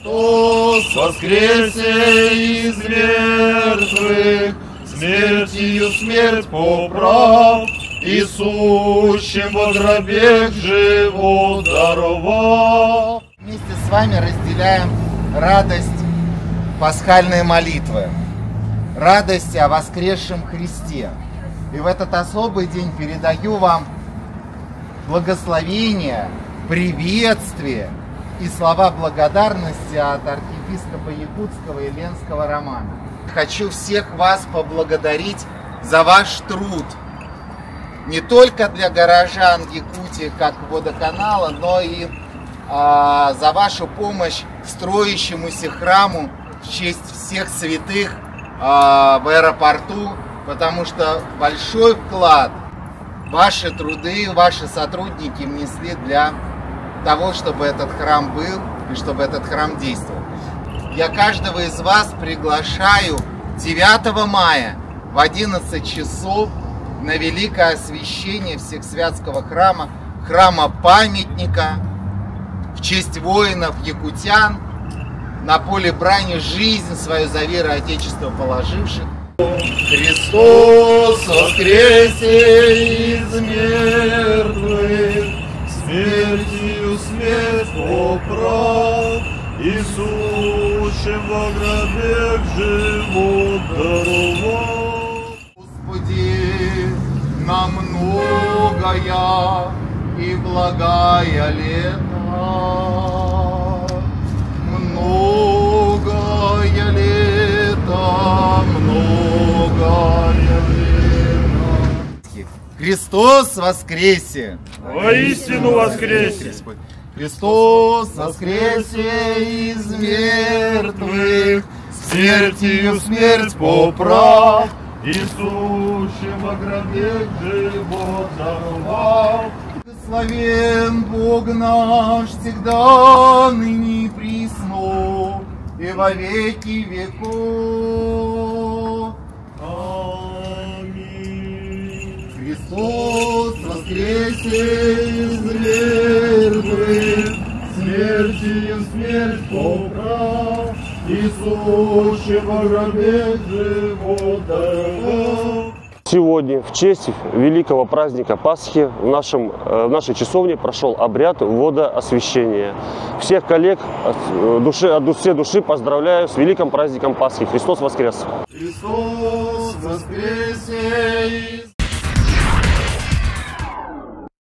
Христос воскресе из мертвых, смертью смерть поправ, и сущим во гробе живот даровал. Вместе с вами разделяем радость пасхальной молитвы, радость о воскресшем Христе. И в этот особый день передаю вам благословение, приветствие и слова благодарности от архиепископа Якутского и Ленского Романа. Хочу всех вас поблагодарить за ваш труд, не только для горожан Якутии как водоканала, но и за вашу помощь строящемуся храму в честь всех святых в аэропорту, потому что большой вклад ваши труды, ваши сотрудники внесли для того, чтобы этот храм был и чтобы этот храм действовал. Я каждого из вас приглашаю 9 мая в 11 часов на великое освящение Всесвятского храма, храма-памятника в честь воинов-якутян, на поле брани жизнь свою за веру Отечества положивших. Христос воскресе из мертвых, смертью смерть поправ, и сущим во гробе живот даровал. Господи, на многое и благая лето, многое лето, многое лето. Христос воскресе! Воистину воскресе! Христос воскресе из мертвых, смертью смерть поправ, и сущим во гробе живот даровал. Благословен Бог наш всегда, ныне и присно, и во веки веков. Аминь. Христос воскресе из мертвых, Смертью смерть поправ, и сущим во гробе живот даровал. Сегодня, в честь великого праздника Пасхи, в нашей часовне прошел обряд водоосвящения. Всех коллег от всей души поздравляю с великим праздником Пасхи. Христос воскрес! Христос воскресе!